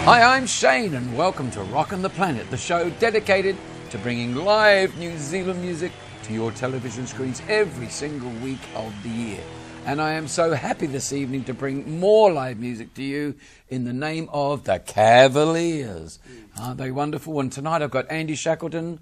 Hi, I'm Shane and welcome to Rockin' the Planet, the show dedicated to bringing live New Zealand music to your television screens every single week of the year. And I am so happy this evening to bring more live music to you in the name of the Kavalliers. Aren't they wonderful? And tonight I've got Andy Shackleton.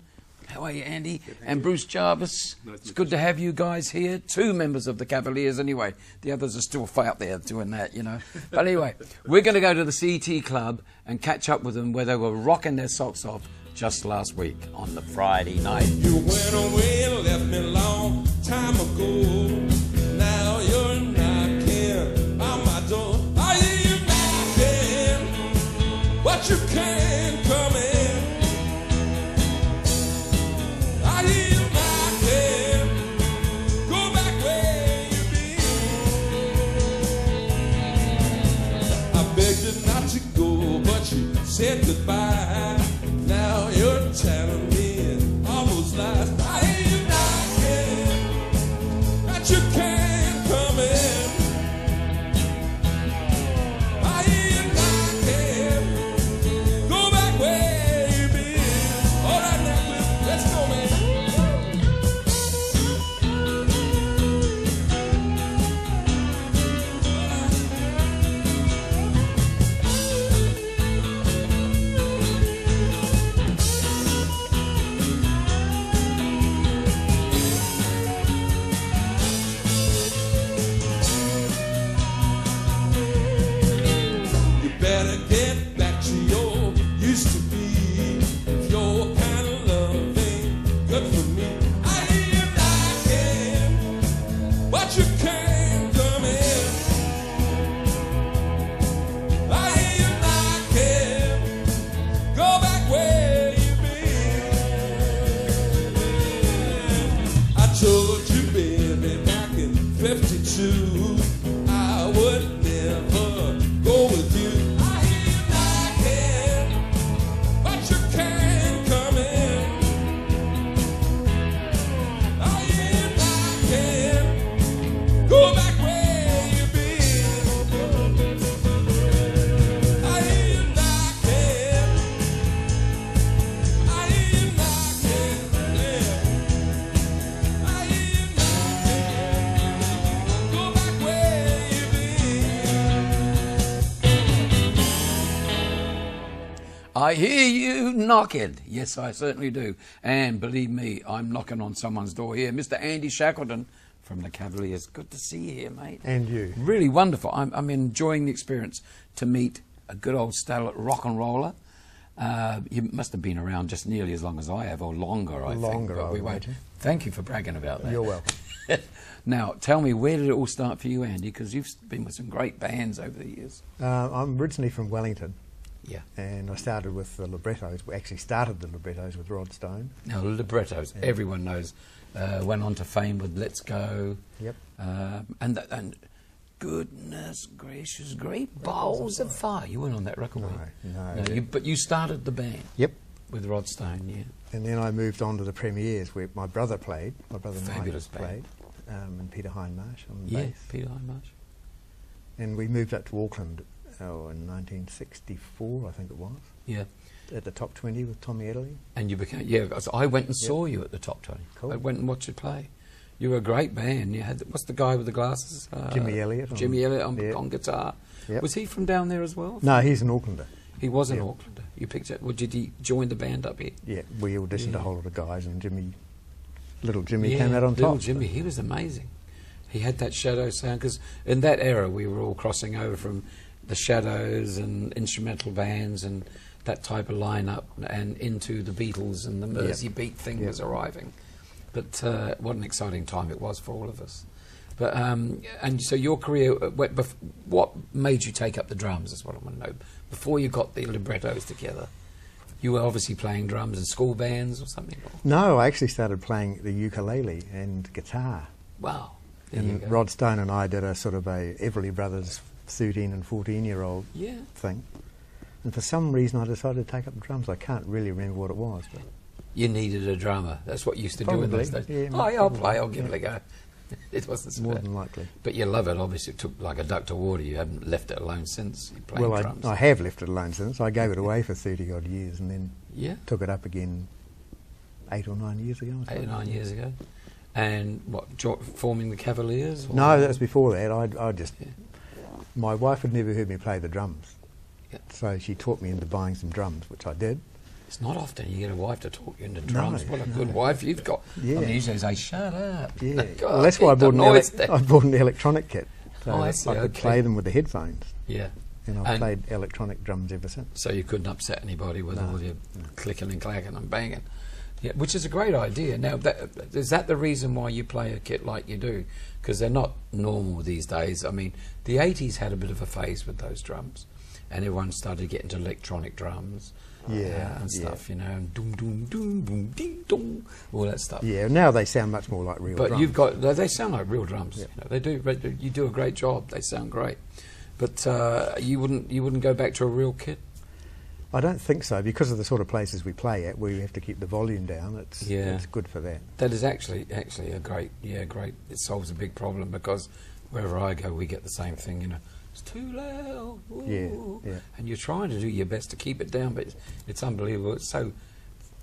How are you, Andy? Good, and Bruce Jarvis. It's good to have you guys here. Two members of the Kavalliers anyway. The others are still out there doing that, you know. But anyway, we're going to go to the CT Club and catch up with them where they were rocking their socks off just last week on the Friday night. You went away and left me long time ago. Now you're knocking on my door. Are you knocking? But you can't come in. Are you knocking? Go back where you been. I begged you not to go, but you said goodbye. Now you're telling me almost lies. I hear you knocking, that you can't come in. I hear you knocking, go back where you been. All right now, let's go, man. Better get back to your used to be. If your kind of love ain't good for me, I hear you knocking, but you can't come in. I hear you knocking, go back where you been. I told you, baby, back in 52, I would never go with you. Go back where you been. I hear you knocking. I hear you knocking. Yeah. I hear you knocking. Go back where you been. I hear you knocking. Yes, I certainly do. And believe me, I'm knocking on someone's door here. Mr. Andy Shackleton from the Kavalliers. Good to see you here, mate. And you. Really wonderful. I'm enjoying the experience to meet a good old stellar rock and roller. You must have been around just nearly as long as I have, or longer, I think. Longer, I would won't. imagine. Thank you for bragging about that. You're welcome. Now, tell me, where did it all start for you, Andy? Because you've been with some great bands over the years. I'm originally from Wellington. Yeah. And I started with the librettos. We actually started the librettos with Rod Stone. Now, librettos, Yeah. everyone knows. Went on to fame with Let's Go. Yep. And goodness gracious, great balls of fire. You weren't on that record, were you? No. But you started the band. Yep. With Rod Stone, yeah. And then I moved on to the Premiers, where my brother played. My brother Fabulous Mike band. played. And Peter Hindmarsh on the Yeah, bass. Peter Hindmarsh. And we moved up to Auckland in 1964, I think it was. Yeah. At the top 20 with Tommy Italy. And you became, yeah, so I went and saw you at the Top 20. Cool. I went and watched you play. You were a great band. You had, what's the guy with the glasses? Jimmy Elliott. Jimmy Elliott on Yeah. guitar. Yep. Was he from down there as well? No, he's an Aucklander. He was an Yeah. Aucklander. You picked it. Well, did he join the band up here? Yeah, we auditioned Yeah. a whole lot of guys, and little Jimmy Yeah, came out on little top. Jimmy, he was amazing. He had that Shadow sound, because in that era we were all crossing over from the Shadows and instrumental bands and that type of lineup, and into the Beatles, and the Mersey Beat thing was arriving. But what an exciting time it was for all of us. But and so your career, what made you take up the drums is what I want to know. Before you got the librettos together, you were obviously playing drums in school bands or something? No, I actually started playing the ukulele and guitar. Wow. And Rod Stone and I did a sort of a Everly Brothers 13 and 14-year-old thing. And for some reason I decided to take up the drums. I can't really remember what it was. But you needed a drummer. That's what you used to do in those days. Yeah, I'll play, I'll give it a go. It wasn't so more bad. than likely. But you love it, obviously. It took like a duck to water. You haven't left it alone since. You played Well, drums. I have left it alone since. I gave it away for 30 odd years and then Yeah. took it up again 8 or 9 years ago. 8 or 9 years ago. And what, forming the Kavalliers? Or? No, that was before that. I just... Yeah. My wife had never heard me play the drums. Yeah. So she taught me into buying some drums, which I did. It's not often you get a wife to talk you into drums. No, What a no. good wife you've got. Yeah. I mean, usually they say, shut up. Yeah. God, Well, that's why I keep bought, the I noise bought an electronic kit. So Oh, I that see, I could okay. play them with the headphones. Yeah. And I've And- played electronic drums ever since. So you couldn't upset anybody with No, all your no. clicking and clacking and banging. Yeah, which is a great idea. Now, is that the reason why you play a kit like you do? Because they're not normal these days. I mean, the 80s had a bit of a phase with those drums, and everyone started getting into electronic drums. Yeah, and yeah. stuff, you know, and doom, doom, doom, boom, ding, dong, all that stuff. Yeah, now they sound much more like real But drums. you've got, they sound like real drums. Yeah. You know, they do. But you do a great job. They sound great. But you wouldn't go back to a real kit. I don't think so, because of the sort of places we play at, where we have to keep the volume down. It's good for that. That is actually a great. It solves a big problem, because wherever I go, we get the same thing. You know, it's too loud. Ooh. Yeah. And you're trying to do your best to keep it down, but it's unbelievable. It's so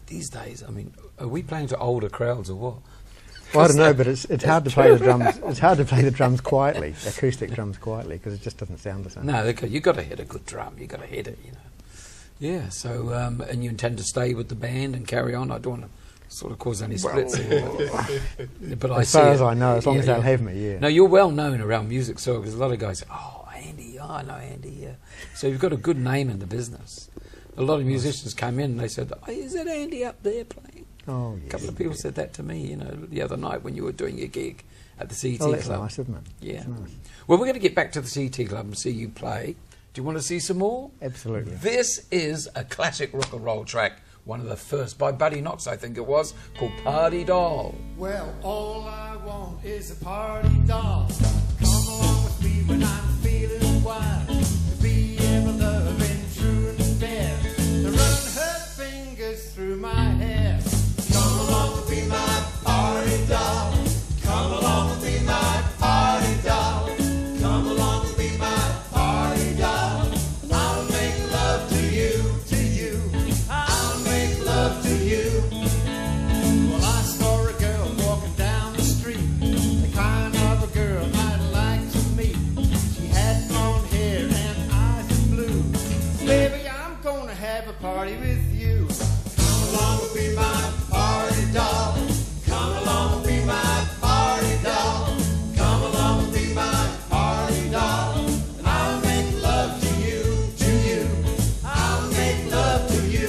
these days. I mean, are we playing to older crowds or what? Well, I don't know, but it's hard to play the drums. It's hard to play the drums quietly, acoustic drums quietly, because it just doesn't sound the same. No, you've got to hit a good drum. You've got to hit it, you know. Yeah, so, and you intend to stay with the band and carry on? I don't want to sort of cause any splits. But As far as I know, as long as they'll have me, yeah. No, you're well known around music circles. A lot of guys say, oh, Andy, I know Andy, yeah. So you've got a good name in the business. A lot of musicians come in and they said, oh, is that Andy up there playing? Oh, A yes. couple of people said that to me, you know, the other night when you were doing your gig at the CT Oh, that's Club. nice, isn't it? Yeah. That's nice. Well, we're going to get back to the CT Club and see you play. Do you want to see some more? Absolutely. This is a classic rock and roll track, one of the first by Buddy Knox, I think it was, called Party Doll. Well, all I want is a party doll. Come along with me when I'm feeling wild. To be ever loving, true and fair. To run her fingers through my hair. Come along and be my party doll. Come along and be my party doll. Come along and be my party doll. I'll make love to you. I'll make love to you. Well, I saw a girl walking down the street, the kind of a girl I'd like to meet. She had blonde hair and eyes of blue. Baby, I'm gonna have a party with you. Come along and be my party doll. Come along and be my party doll. Come along and be my party doll. And I'll make love to you. I'll make love to you.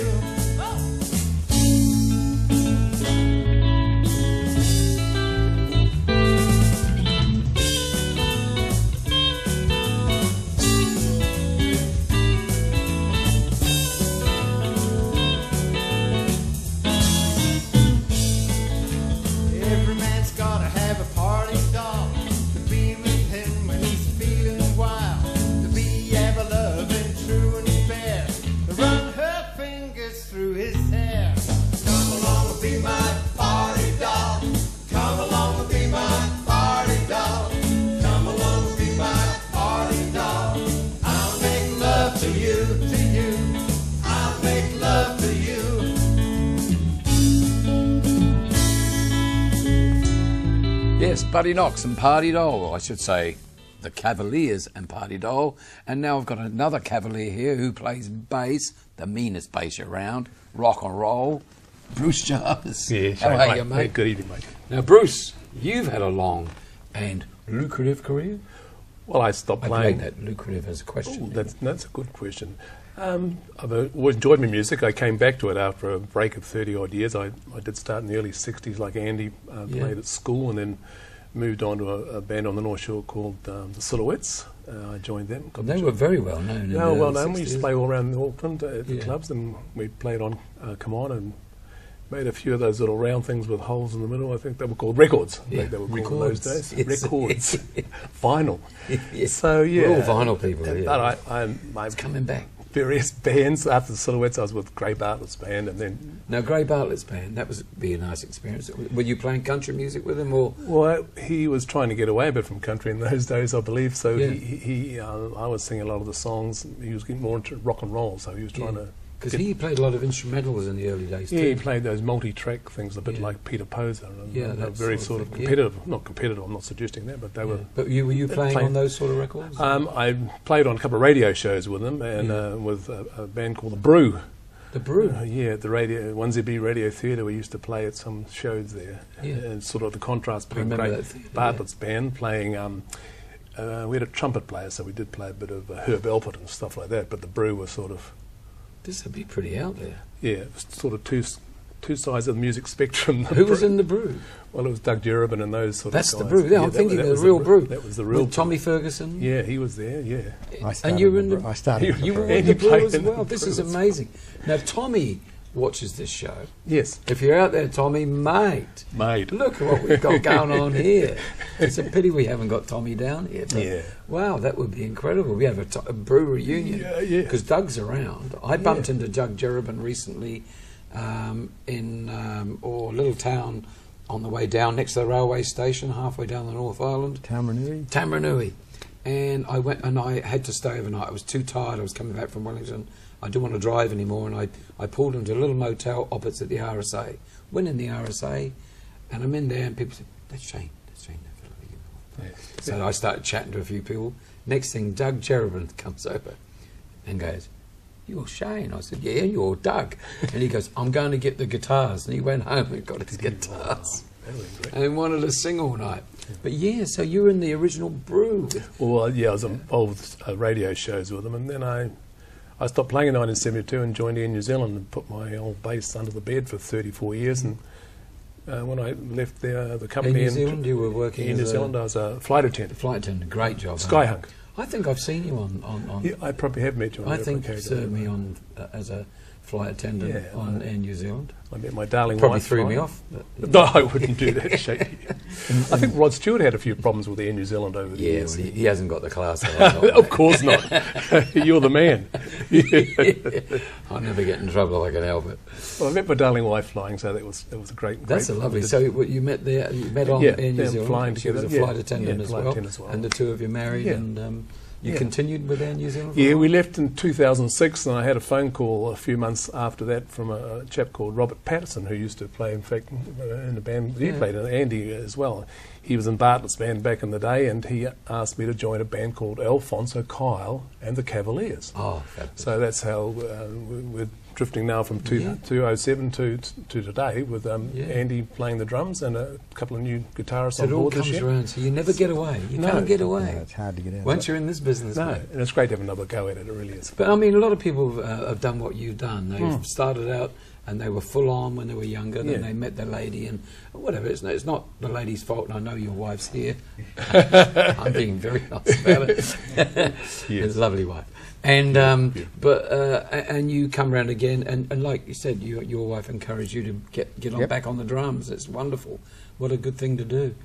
Every man's gotta have a party doll to be with him when he's feeling wild. To be ever loving, true and fair. To run her fingers through his hair. Come along and be my party doll. Come along and be my party doll. Come along and be my party doll. I'll make love to you. I'll make love to you. Yes, Buddy Knox and Party Doll, or I should say the Kavalliers and Party Doll. And now I've got another Cavalier here who plays bass, the meanest bass around, rock and roll, Bruce Jarvis. Yeah, How are you, mate? Good evening, mate. Now, Bruce, you've had a long and lucrative career. Well, I stopped I playing. like that lucrative as a question. Ooh, that's a good question. I've always enjoyed my music. I came back to it after a break of 30-odd years. I did start in the early 60s like Andy, played at school, and then moved on to a band on the North Shore called the Silhouettes. I joined them. They were very well known. In No, the well early known. We used to 60s. play all around Auckland at the Yeah. clubs, and we played on Come On and made a few of those little round things with holes in the middle. I think they were called records. I Yeah, think they were called in those records. days. Yes. Vinyl. Yes. So yeah, We're all vinyl people, yeah. But I It's coming back. various bands. After the Silhouettes, I was with Gray Bartlett's band, and then... Now, Gray Bartlett's band, that was be a nice experience. Were you playing country music with him, or...? Well, he was trying to get away a bit from country in those days, I believe, so Yeah. I was singing a lot of the songs. He was getting more into rock and roll, so he was trying to... Because he played a lot of instrumentals in the early days, Yeah, too. he played those multi-track things a bit Yeah. like Peter Poser. And Yeah, they were that very sort of of thing, yeah. competitive. Not competitive, I'm not suggesting that, but they were... But were you playing on those sort of records? I played on a couple of radio shows with them, and with a band called The Brew. The Brew? Yeah, at the radio 1ZB Radio Theatre, we used to play at some shows there. Yeah. And sort of the contrast between remember Gray that theatre, Bartlett's band playing... we had a trumpet player, so we did play a bit of Herb Alpert and stuff like that, but The Brew was sort of... This would be pretty out there. Yeah, it was sort of two sides of the music spectrum. Who was in The Brew? Well, it was Doug Jerubin and those sort That's of The guys. Brew. Yeah, I'm thinking of the real Brew. That was the real With Tommy Ferguson. Yeah, he was there, yeah. And you were in the... I started. You were And in he The Brew played as in The well. This Brew is as well. amazing. Now, Tommy watches this show. Yes. If you're out there, Tommy, mate, Mate. look at what we've got going on here. It's a pity we haven't got Tommy down here. But Yeah. wow, that would be incredible. We have a Brew reunion. Yeah. Because Doug's around. I bumped into Doug Jerubin recently in a little town on the way down next to the railway station, halfway down the North Island. Tamaranui. And I went and I had to stay overnight. I was too tired. I was coming back from Wellington. I didn't want to drive anymore, and I pulled into a little motel opposite the RSA. Went in the RSA, and I'm in there, and people said, that's Shane, that fellow. You know." So I started chatting to a few people. Next thing, Doug Jerubin comes over and goes, "You're Shane." I said, "Yeah, you're Doug." And he goes, "I'm going to get the guitars." And he went home and got his guitars. And wanted to sing all night. But yeah, so you were in the original Brew. Well, yeah, I was involved with radio shows with them, and then I stopped playing in 1972 and joined Air New Zealand and put my old bass under the bed for 34 years. And when I left the company in New Zealand, you were working in New Zealand, I was a flight attendant. Flight attendant, great job. Skyhunk. I think I've seen you on Yeah, I probably have met you on I that think you occasion. served me on as a flight attendant on Air New Zealand. I met my darling Probably wife. threw me flying. off. But, No, I wouldn't do that, Shane. I think Rod Stewart had a few problems with Air New Zealand over the yeah, years. well, he hasn't got the class that I've got. Of course not. You're the man. I'll never get in trouble if I can help it. Well, I met my darling wife flying, so that was a great. That's great a lovely. fun. So you met there. You met on Yeah, Air New yeah, Zealand. flying She was a together, flight attendant, flight attendant as well. and the two of you married, Yeah. and you Yeah. continued with Air New Zealand. For a Yeah, while? we left in 2006, and I had a phone call a few months after that from a chap called Robert Patterson, who used to play, in fact, in the band he played, and Andy as well. He was in Bartlett's band back in the day, and he asked me to join a band called Alfonso, Kyle, and the Kavalliers. Oh, fabulous. So that's how we're drifting now from 2007 to today, with Andy playing the drums and a couple of new guitarists So on it all board this comes year. around, so you never get away. You No. can't get away. No, it's hard to get out. Once you're in this business, No, mate. and it's great to have another go at it, it really is. But I mean, a lot of people have done what you've done. They've started out and they were full on when they were younger. Then Yeah. they met their lady and whatever. It's not the lady's fault. And I know your wife's here. I'm being very nice about it. It's a lovely wife. And and you come round again, and like you said, your wife encouraged you to get on back on the drums. It's wonderful. What a good thing to do.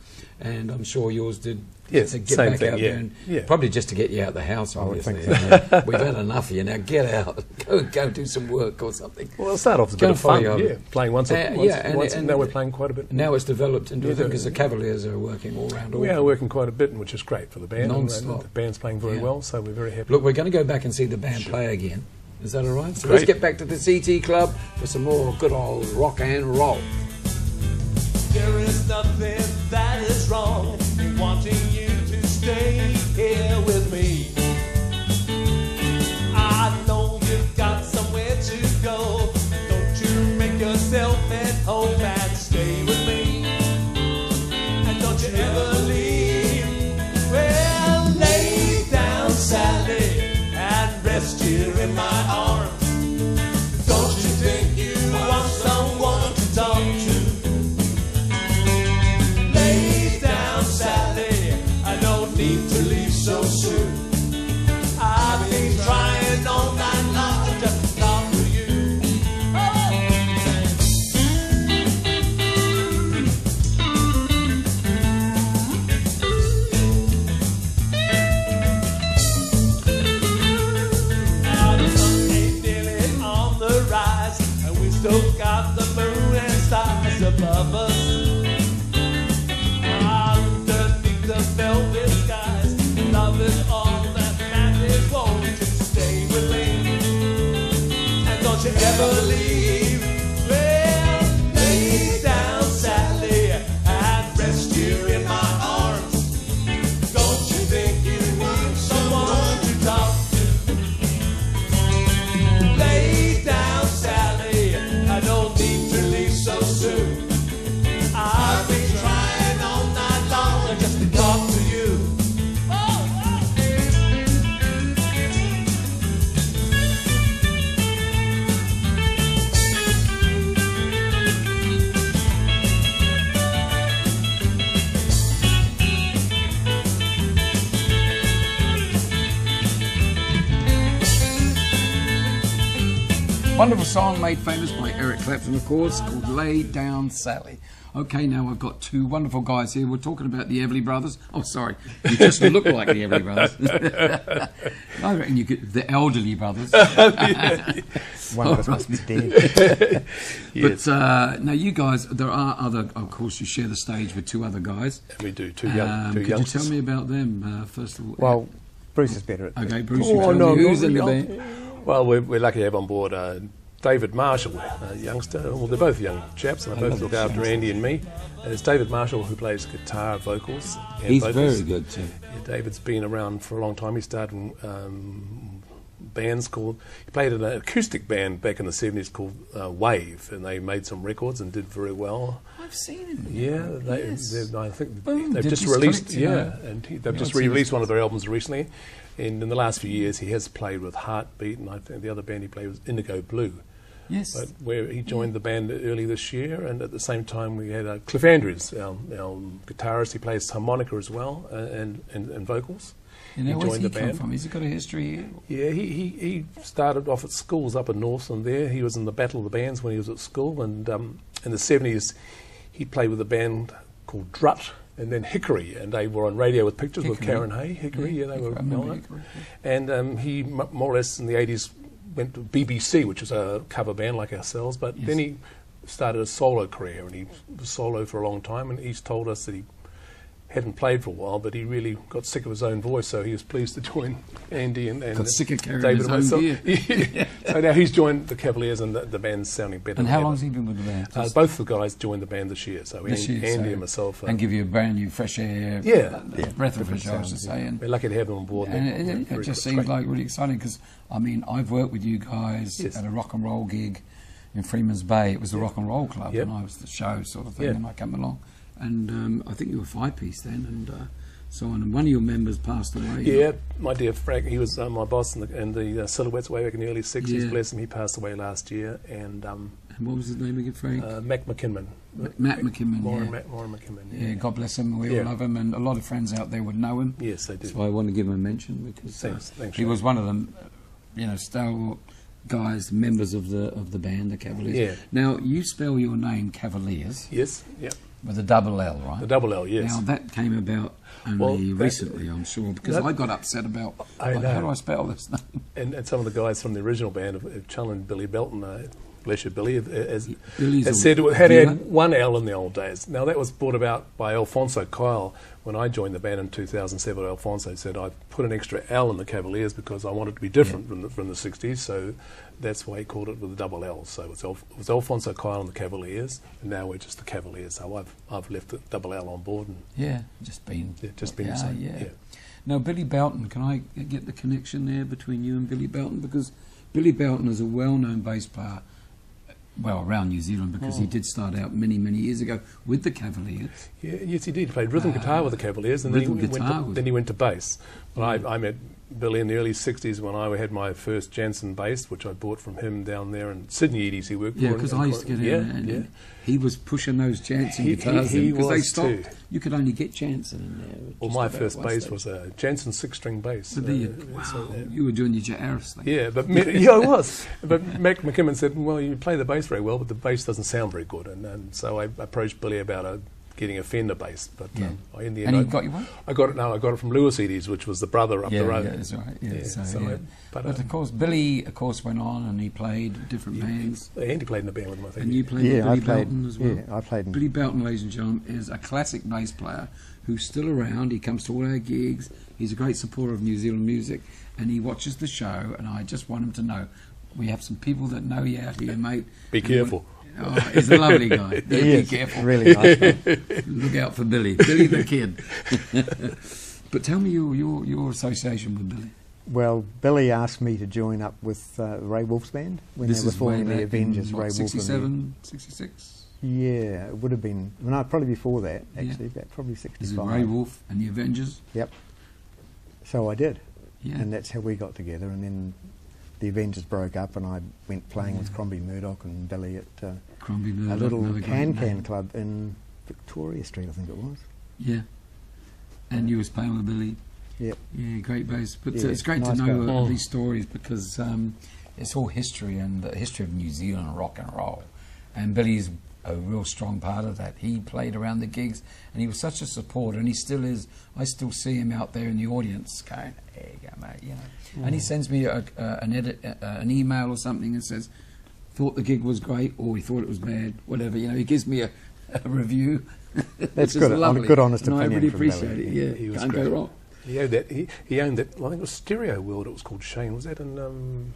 And I'm sure yours did. Yes, to get same back thing, out yeah. there, and Yeah. probably just to get you out of the house. I would Obviously, think we've had enough of you now. Get out, go do some work or something. Well, it'll start off as a Go bit and of fun, follow your- yeah. Playing once, and now we're playing quite a bit. Now it's developed into a thing Yeah. because the Kavalliers are working all round. We are working quite a bit, which is great for the band. And Non-stop. the band's playing very Yeah. well, so we're very happy. Look, we're going to go back and see the band play again. Is that all right? So Great. let's get back to the CT Club for some more good old rock and roll. There is nothing that is wrong in wanting you to stay here with me. I know you've got somewhere to go. Don't you make yourself at home and stay with me. And don't you ever leave. Well, lay down, Sally, and rest here in my arms. Don't you think you want someone to talk to? Look at the moon and stars above us. Underneath the velvet skies, love is all that matters. Won't you stay with me? And don't you ever leave. Well, lay down sadly and rest here in my arms. Don't you think you need someone to talk to? Lay down sadly, I don't need to leave so soon. I've been trying all night long just to talk to you. Wonderful song made famous by Eric Clapton, of course, called Lay Down Sally. Okay, now I've got two wonderful guys here. We're talking about the Everly Brothers. Oh, sorry, you just look like the Everly Brothers. I reckon you could, the Elderly Brothers. One of us must be dead. Yes. But now you guys, there are other, of course, you share the stage with two other guys. We do, two youngsters. Could you tell me about them, first of all? Well, Bruce is better at Okay, that. Bruce, you tell me who's in the really. band. Well, we're lucky to have on board David Marshall, a youngster. Well, they're both young chaps, and they both look after Andy and me. And it's David Marshall who plays guitar, vocals, and He's vocals. very good too. Yeah, David's been around for a long time. He started in bands called... He played in an acoustic band back in the 70s called Wave, and they made some records and did very well. I've seen him. Yeah, Yes. I think Boom, they've did just this released. collect, you know. And they've just I've seen released this. one of their albums recently. And in the last few years, he has played with Heartbeat, and I think the other band he played was Indigo Blue. Yes. But where he joined the band early this year, and at the same time we had Cliff Andrews, our guitarist. He plays harmonica as well and vocals. You know, he where's joined he the come band. from? Has he got a history here? Yeah, he started off at schools up in Northland there. He was in the Battle of the Bands when he was at school, and in the 70s he played with a band called Drut and then Hickory, and they were on Radio with Pictures with Hickory. Karen Hay. Hickory, yeah, they Hickory, were I remember well known. Hickory, And he more or less in the 80s went to BBC, which was a cover band like ourselves, but Yes. then he started a solo career, and he was solo for a long time, and he's told us that he hadn't played for a while, but he really got sick of his own voice, so he was pleased to join Andy and Got sick of carrying David his and own myself. gear. Yeah. So now he's joined the Kavalliers, and the band's sounding better. And than how ever. long has he been with the band? Both the guys joined the band this year, so This year, Andy so- and myself. and give you a brand new fresh air, Yeah. breath of Different fresh air, I should sound, say. And, we're lucky to have them on board. and They're it very just good. seems Great. like really exciting because, I mean, I've worked with you guys Yes. at a rock and roll gig in Freeman's Bay. It was the Yeah. Rock and Roll Club, Yep. and I was the show sort of thing, Yeah. and I came along. And I think you were five-piece then, and so on. And one of your members passed away. Yeah, my dear Frank, he was my boss in the Silhouettes way back in the early 60s. Yeah. Bless him, he passed away last year. And And what was his name again, Frank? Mac McKinnon. Matt McKinnon, Warren, yeah. Warren McKinnon. Yeah, God bless him. We Yeah. all love him, and a lot of friends out there would know him. Yes, they do. That's why I want to give him a mention because Thanks, he Sean. was one of them, stalwart guys, members of the band, the Kavalliers. Yeah. Now you spell your name Kavalliers Yes, yeah. with a double L, right? The double L, yes. Now that came about only Well, that- recently, I'm sure, because That- I got upset about I like, know. how do I spell this name? And some of the guys from the original band have challenged Billy Belton, bless you, Billy, Billy's has a said it had dealer. had one L in the old days. Now that was brought about by Alfonso Kyle when I joined the band in 2007. Alfonso said I put an extra L in the Kavalliers because I wanted to be different from the 60s, so that's why he called it with a double L. So it was Alfonso Kyle and the Kavalliers, and now we're just the Kavalliers. So I've left the double L on board, and Yeah, just been. just been the same. Yeah. Now Billy Belton, can I get the connection there between you and Billy Belton? Because Billy Belton is a well-known bass player, well, around New Zealand, because he did start out many, many years ago with the Kavalliers. Yeah, yes, he did. He played rhythm guitar with the Kavalliers, and rhythm then guitar was- then he went to bass. But I met Billy in the early 60s when I had my first Jansen bass, which I bought from him down there in Sydney Eddies he worked Yeah, for. because and- I used to get in and yeah. he was pushing those Jansen He- guitars he because they was stopped. too. You could only get Jansen in there. Well, just my about first one bass stage. was a Jansen 6-string bass. But wow, so, you were doing your Jairus thing. yeah, but yeah, I was. But Mac McKinnon said, "Well, you play the bass very well, but the bass doesn't sound very good." And so I approached Billy about getting a Fender bass, but in the And end, you got you one? I got it from Lewis Edie's, which was the brother up the road. Yeah, that's right. Yeah, But of course, Billy, of course, went on and he played different bands. Andy played in a band with him, I think. And you played with Billy Belton as well. Yeah, I played. Billy Belton, ladies and gentlemen, is a classic bass player who's still around. He comes to all our gigs. He's a great supporter of New Zealand music, and he watches the show. And I just want him to know, we have some people that know you out here, mate. Be careful. Oh, he's a lovely guy. Be careful. Really nice guy. Look out for Billy. Billy the Kid. But tell me your association with Billy. Well, Billy asked me to join up with Ray Wolf's band when they were forming the Avengers. Ray Wolf 67, 66? Yeah, it would have been, well, no, probably before that, actually, about probably 65. This is Ray Wolf and the Avengers? Yep. So I did. Yeah. And that's how we got together. And then the Avengers broke up and I went playing with Crombie Murdoch and Billy at Crombie Murdoch, a little another great can name. club in Victoria Street, I think it was. Yeah. And you was playing with Billy? Yep. Yeah, great bass. But Yeah, it's great nice to know guy. these stories because it's all history and the history of New Zealand rock and roll. And Billy's a real strong part of that. He played around the gigs and he was such a supporter, and he still is. I still see him out there in the audience going, "There you go, mate," you know. And he sends me an email or something and says, "Thought the gig was great," or "He thought it was bad," whatever. You know, he gives me a review. That's which is good. lovely. Good, honest and I opinion really from appreciate Billy. it. Yeah, He was can't great. go wrong. He owned that. He owned that. I think it was Stereo World. It was called Shane. Was that in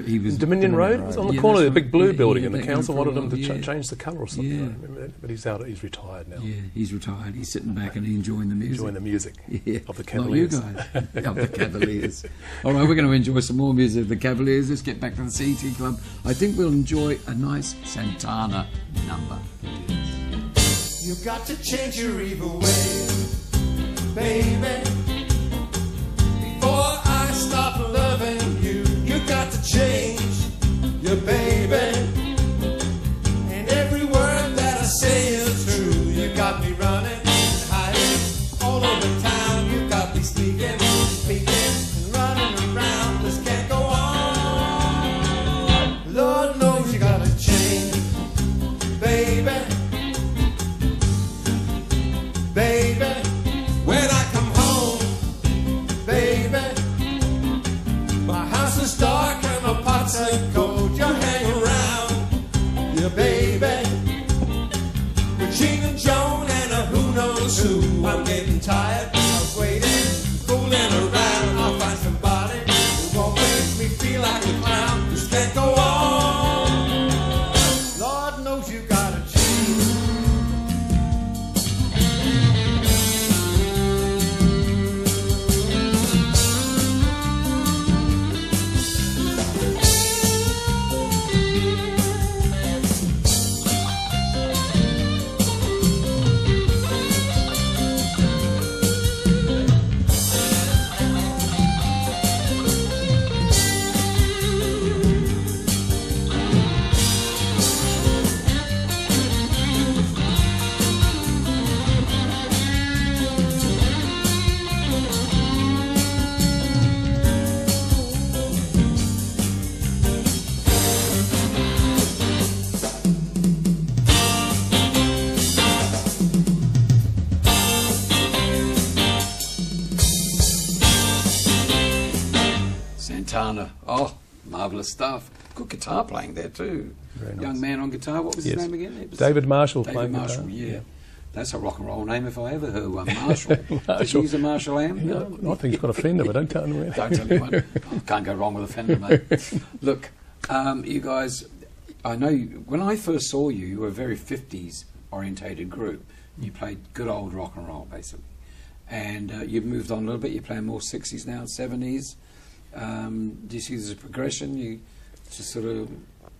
He was Dominion Road? It was on the Yeah, corner of the that's big right. blue Yeah, building, yeah, and the that council going for a wanted him to while, yeah. change the colour or something. Yeah. I remember that. But he's out. He's retired now. Yeah, he's retired. He's sitting back and enjoying the music. Enjoying the music Yeah. of the Not you Kavalliers. guys. Of the Kavalliers. All right, we're going to enjoy some more music of the Kavalliers. Let's get back to the CT Club. I think we'll enjoy a nice Santana number. You got to change your evil ways, baby. Before I stop loving you, you got to change your baby. And every word that I say is true. You got me running and hiding all over town. You got me speaking, and running around. This can't go on. Lord knows you got to change, baby. Baby, when I come home, baby, my house is dark and my pots are cold. You hang around, yeah, baby, with Gene and Joan and who knows who. I'm getting tired of waiting, fooling around. I'll find somebody who won't make me feel like a clown. This can't go on. Lord knows you gotta change. Santana. Oh, marvellous stuff. Good guitar playing there too. Very nice. Young man on guitar. What was his Yes. name again? It was David Marshall David playing Marshall, guitar. yeah. That's a rock and roll name if I ever heard one. Marshall. Did you Marshall. use a Marshall amp? No, I think he's got a Fender, but don't tell him. Don't tell anyone. Oh, can't go wrong with a Fender, mate. Look, you guys, I know when I first saw you, you were a very 50s orientated group. You played good old rock and roll, basically. And you've moved on a little bit. You're playing more 60s now, 70s. Do you see there's a progression? You just sort of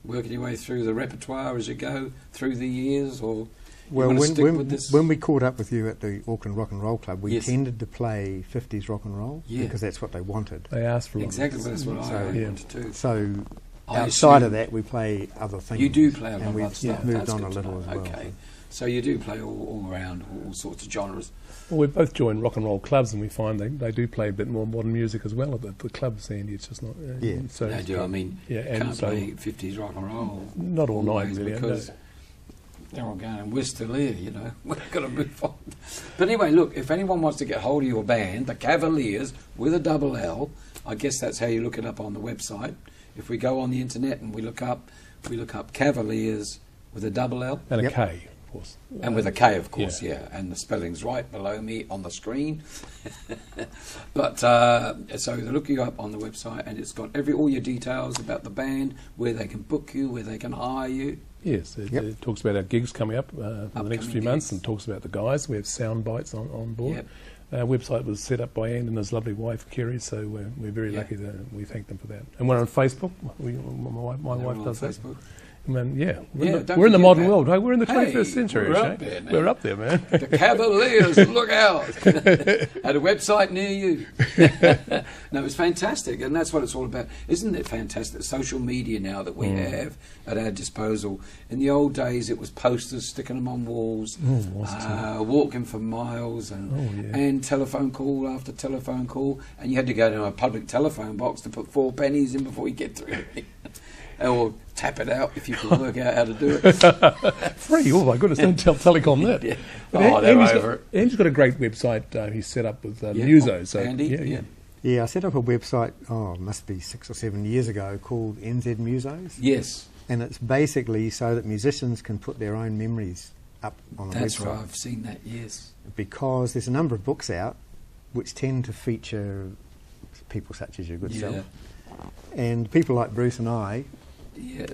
working your way through the repertoire as you go through the years, or Well, you want to stick with this? when we caught up with you at the Auckland Rock and Roll Club, we Yes. tended to play 50s rock and roll Yeah. because that's what they wanted. They asked for a lot. Exactly, that's what So, I yeah. wanted to. So I outside assume of that, we play other things. You do play a lot and of we've other stuff. moved That's on a good to little know. as well. Okay. So you do play all around, all sorts of genres. Well, we both joined rock and roll clubs, and we find they do play a bit more modern music as well at the clubs, Andy. It's just not. Yeah. So They do. I mean, yeah, and can't so play 50s rock and roll. not all night always really. because They're all going, and we're still here, you know. We've got to move on. But anyway, look, if anyone wants to get hold of your band, the Kavalliers, with a double L, I guess that's how you look it up on the website. If we go on the internet and we look up Kavalliers with a double L. And a K, of course. And with a K, of course, yeah. And the spelling's right below me on the screen. But so they look you up on the website, and it's got all your details about the band, where they can book you, where they can hire you. Yes, it talks about our gigs coming up for the next few months, and talks about the guys. We have sound bites on board. Yep. Our website was set up by Anne and his lovely wife Kerry, so we're very lucky that we thank them for that. And we're on Facebook. My wife does Facebook. that. And We're in the modern that. world. Hey, we're in the 21st century. We're up there, man. We're up there, man. The Kavalliers, look out! At a website near you. No, it's fantastic, and that's what it's all about. Isn't it fantastic? Social media now that we have at our disposal. In the old days, it was posters, sticking them on walls, walking for miles, and telephone call after telephone call, and you had to go to a public telephone box to put 4 pennies in before you get through it. Or tap it out if you can work out how to do it. Free? Oh my goodness! Don't tell Telecom that. Yeah. Oh, they're over it. Andy's got a great website he's set up with Muso. So Andy, Yeah, I set up a website, it must be 6 or 7 years ago, called NZ Musos. Yes. And it's basically so that musicians can put their own memories up on the website. That's right, I've seen that, yes. Because there's a number of books out which tend to feature people such as your good self. And people like Bruce and I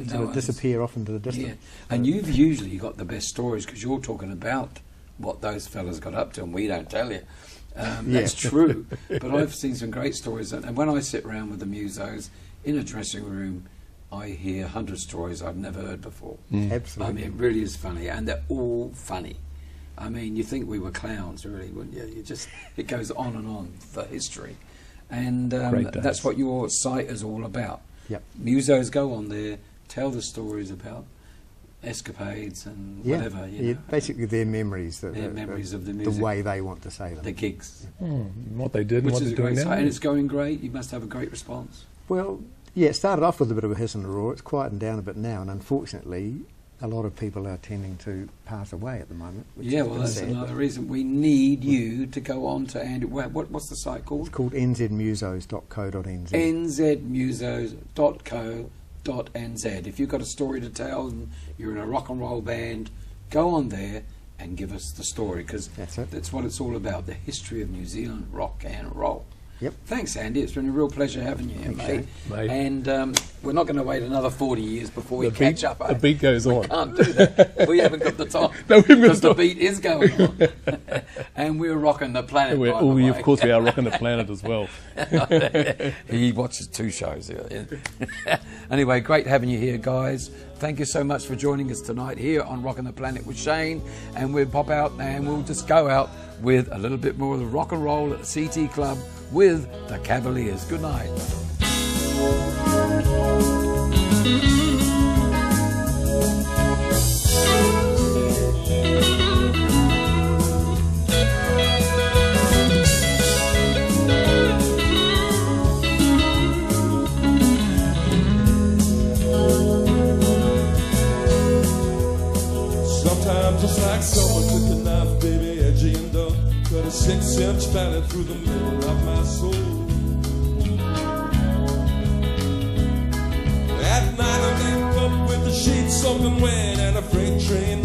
sort of disappear off into the distance. Yeah. And you've usually got the best stories because you're talking about what those fellas got up to, and we don't tell you. That's true. But I've seen some great stories, and when I sit around with the musos in a dressing room, I hear 100 stories I've never heard before. Absolutely. I mean, it really is funny, and they're all funny. I mean, you think we were clowns, really, wouldn't you? It goes on, the history. And that's what your site is all about. Yep. Musos go on there, tell the stories about escapades and whatever. You know. Basically their memories. Their memories of the music. The way they want to say them. The gigs. What they did and what they're doing now. And it's going great. You must have a great response. Well, yeah, it started off with a bit of a hiss and a roar. It's quietened down a bit now, and unfortunately a lot of people are tending to pass away at the moment. That's sad. Another reason we need you to go on to Andy. What's the site called? It's called nzmusos.co.nz. nzmusos.co.nz. If you've got a story to tell and you're in a rock and roll band, go on there and give us the story, because that's what it's all about, the history of New Zealand rock and roll. Yep. Thanks, Andy. It's been a real pleasure having you here, mate. And we're not going to wait another 40 years before we catch up. The beat goes on. We can't do that. We haven't got the time. Because the beat is going on. And we're rocking the planet. Of course, we are rocking the planet as well. He watches 2 shows. Anyway, great having you here, guys. Thank you so much for joining us tonight here on Rockin' the Planet with Shane. And we'll pop out and we'll just go out with a little bit more of the rock and roll at the CT Club with the Kavalliers. Good night. Sometimes it's like someone took a knife, baby, edgy and dull, cut a 6-inch valley through the middle of my soul. At night I wake up with the sheets soaking wet and a freight train